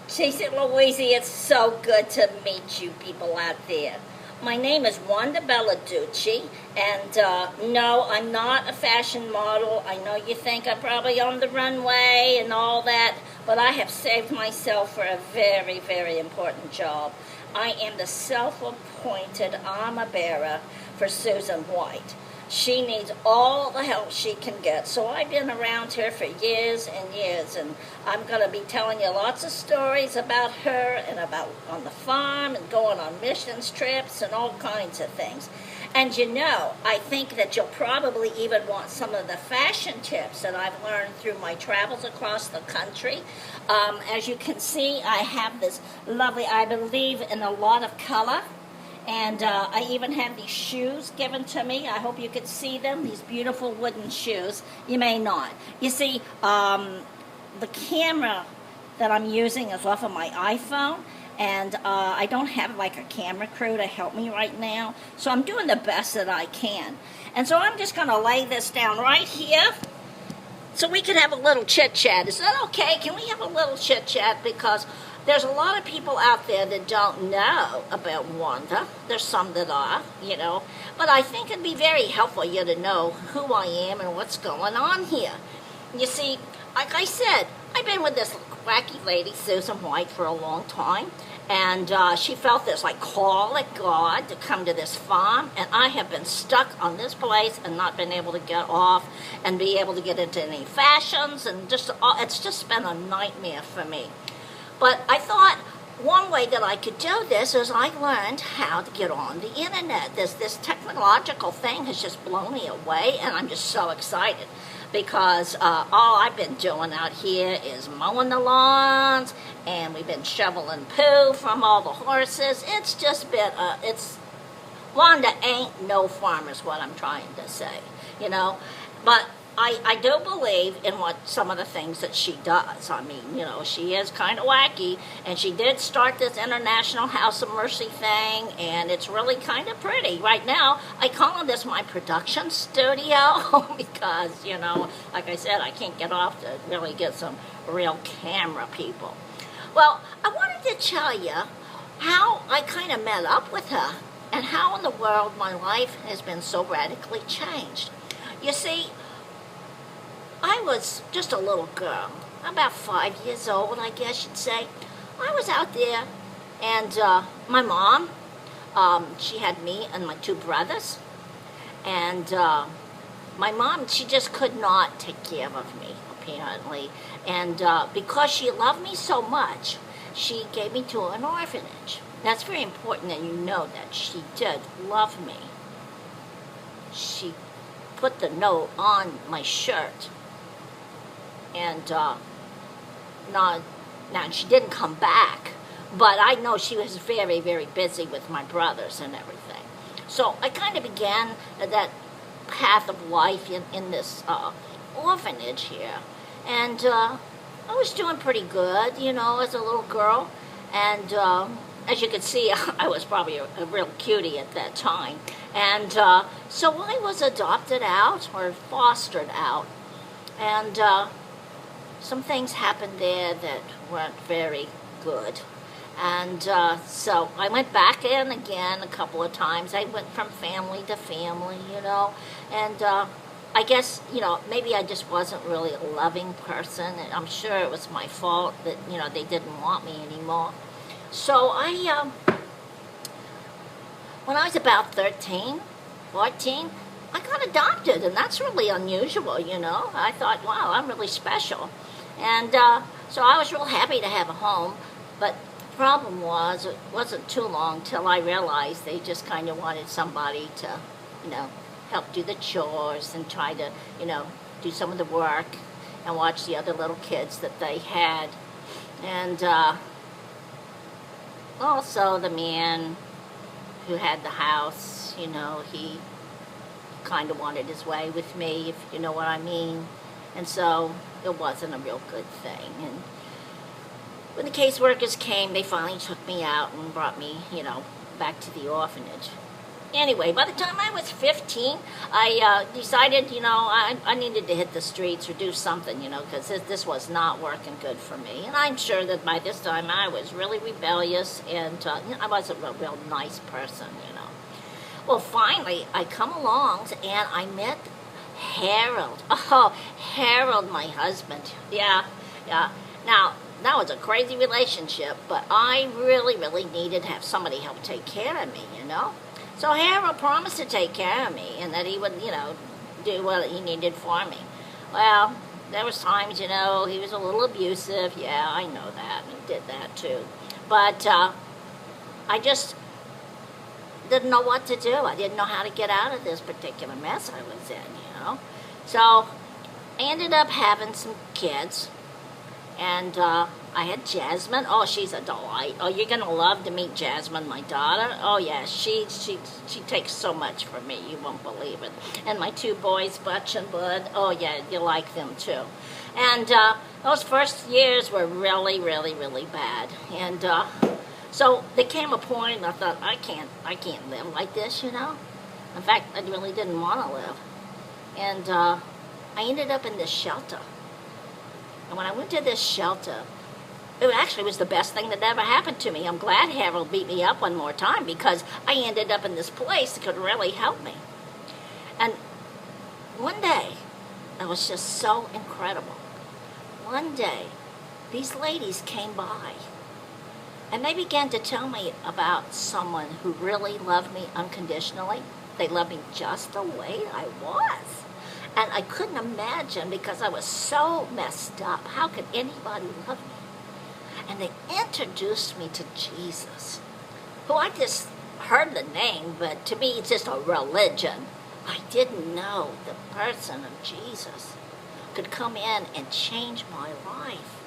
Jason Louise, it's so good to meet you people out there. My name is Wanda Belladucci, and no, I'm not a fashion model. I know you think I'm probably on the runway and all that, but I have saved myself for a very, very important job. I am the self-appointed armor bearer for Susan White. She needs all the help she can get. So I've been around her for years and years, and I'm going to be telling you lots of stories about her and about on the farm and going on missions trips and all kinds of things. And I think that you'll probably even want some of the fashion tips that I've learned through my travels across the country. As you can see, I have this lovely, I believe in a lot of color. And I even have these shoes given to me. I hope you could see them, these beautiful wooden shoes. You may not. You see, the camera that I'm using is off of my iPhone, and I don't have like a camera crew to help me right now. So I'm doing the best that I can. And so I'm just going to lay this down right here so we can have a little chit-chat. Is that okay? Can we have a little chit-chat? Because there's a lot of people out there that don't know about Wanda. There's some that are, But I think it'd be very helpful you to know who I am and what's going on here. You see, like I said, I've been with this wacky lady, Susan White, for a long time. And she felt this call at God to come to this farm. And I have been stuck on this place and not been able to get off and be able to get into any fashions. And it's just been a nightmare for me. But I thought one way that I could do this is I learned how to get on the internet. This technological thing has just blown me away, and I'm just so excited because all I've been doing out here is mowing the lawns, and we've been shoveling poo from all the horses. It's just been, Wanda ain't no farmer is what I'm trying to say, But I do believe in some of the things that she does. I mean, she is kind of wacky, and she did start this International House of Mercy thing, and it's really kind of pretty. Right now, I call this my production studio because, like I said, I can't get off to really get some real camera people. Well, I wanted to tell you how I kind of met up with her and how in the world my life has been so radically changed. You see, I was just a little girl, about 5 years old, I guess you'd say. I was out there, and my mom, she had me and my two brothers, and my mom, she just could not take care of me, apparently. And because she loved me so much, she gave me to an orphanage. That's very important that you know that she did love me. She put the note on my shirt. And now she didn't come back, but I know she was very, very busy with my brothers and everything. So I kind of began that path of life in this orphanage here. And I was doing pretty good, as a little girl. And as you can see, I was probably a real cutie at that time. And so I was adopted out or fostered out. And some things happened there that weren't very good. And so I went back in again a couple of times. I went from family to family, And I guess, maybe I just wasn't really a loving person. And I'm sure it was my fault that, they didn't want me anymore. So when I was about 13, 14, I got adopted, and that's really unusual, I thought, wow, I'm really special. And so I was real happy to have a home, but the problem was it wasn't too long till I realized they just kind of wanted somebody to, help do the chores and try to, do some of the work and watch the other little kids that they had. And also the man who had the house, he kind of wanted his way with me, if you know what I mean. And so it wasn't a real good thing. And when the caseworkers came, they finally took me out and brought me, back to the orphanage. Anyway, by the time I was 15, I decided, I needed to hit the streets or do something, because this was not working good for me. And I'm sure that by this time I was really rebellious, and I wasn't a real nice person. Well, finally, I come along and I met Harold. Oh, Harold, my husband. Yeah. Now, that was a crazy relationship, but I really, really needed to have somebody help take care of me. So Harold promised to take care of me and that he would, do what he needed for me. Well, there was times, he was a little abusive. Yeah, I know that. He did that too. But I just didn't know what to do. I didn't know how to get out of this particular mess I was in. So I ended up having some kids. And I had Jasmine. Oh, she's a delight. Oh, you're going to love to meet Jasmine, my daughter. Oh, yeah, she takes so much for me. You won't believe it. And my 2 boys, Butch and Bud. Oh, yeah, you like them, too. And those first years were really, really, really bad. And so there came a point I thought, I can't live like this, In fact, I really didn't want to live. And I ended up in this shelter. And when I went to this shelter, it actually was the best thing that ever happened to me. I'm glad Harold beat me up one more time because I ended up in this place that could really help me. And one day, it was just so incredible. One day, these ladies came by and they began to tell me about someone who really loved me unconditionally. They loved me just the way I was. And I couldn't imagine because I was so messed up. How could anybody love me? And they introduced me to Jesus, who I just heard the name, but to me it's just a religion. I didn't know the person of Jesus could come in and change my life.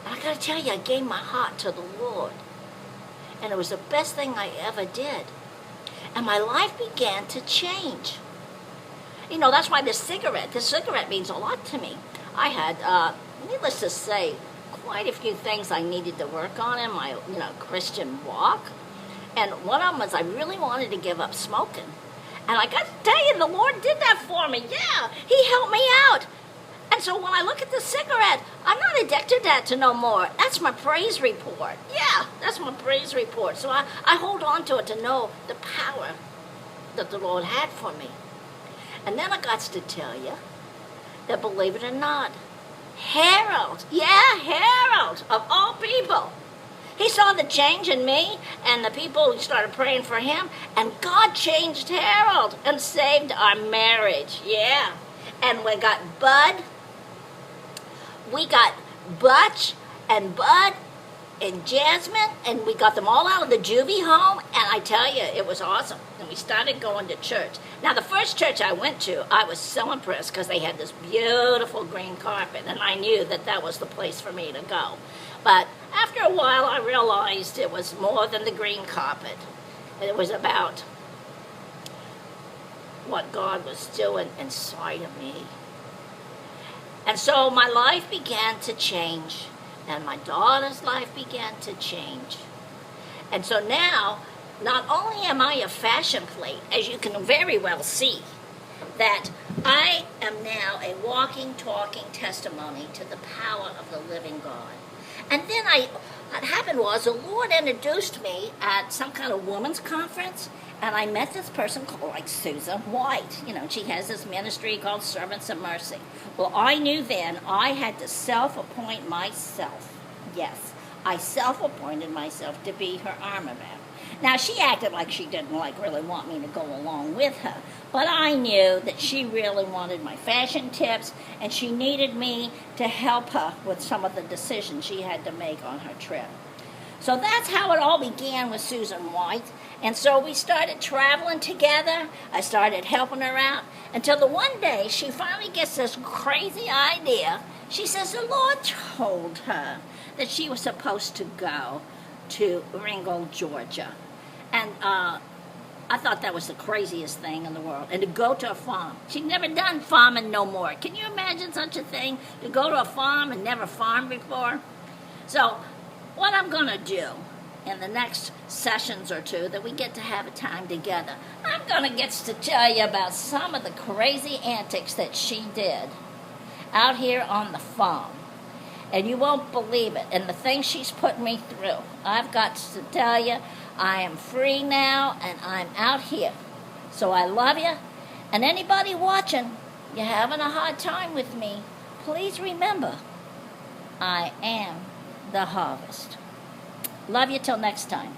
And I gotta tell you, I gave my heart to the Lord. And it was the best thing I ever did. And my life began to change. That's why this cigarette means a lot to me. I had, needless to say, quite a few things I needed to work on in my, Christian walk. And one of them was I really wanted to give up smoking. And I got to tell you, the Lord did that for me. Yeah, He helped me out. And so when I look at the cigarette, I'm not addicted to that to no more. That's my praise report. Yeah, that's my praise report. So I hold on to it to know the power that the Lord had for me. And then I got to tell you that, believe it or not, Harold, of all people, he saw the change in me and the people who started praying for him, and God changed Harold and saved our marriage. Yeah. And we got Butch and Bud and Jasmine, and we got them all out of the juvie home, and I tell you, it was awesome. And we started going to church. Now, the first church I went to, I was so impressed because they had this beautiful green carpet, and I knew that was the place for me to go. But after a while, I realized it was more than the green carpet. It was about what God was doing inside of me. And so my life began to change. And my daughter's life began to change. And so now, not only am I a fashion plate, as you can very well see, that I am now a walking, talking testimony to the power of the living God. And then what happened was the Lord introduced me at some kind of women's conference, and I met this person called Susan White. She has this ministry called Servants of Mercy. Well, I knew then I had to self-appoint myself. Yes, I self-appointed myself to be her armor bearer. Now, she acted like she didn't really want me to go along with her, but I knew that she really wanted my fashion tips, and she needed me to help her with some of the decisions she had to make on her trip. So that's how it all began with Susan White. And so we started traveling together. I started helping her out until the one day she finally gets this crazy idea. She says the Lord told her that she was supposed to go to Ringgold, Georgia. And I thought that was the craziest thing in the world. And to go to a farm. She'd never done farming no more. Can you imagine such a thing? To go to a farm and never farmed before? So what I'm going to do in the next sessions or two that we get to have a time together. I'm going to get to tell you about some of the crazy antics that she did out here on the farm. And you won't believe it. And the things she's put me through. I've got to tell you, I am free now and I'm out here. So I love you. And anybody watching, you're having a hard time with me, please remember, I am the harvest. Love you till next time.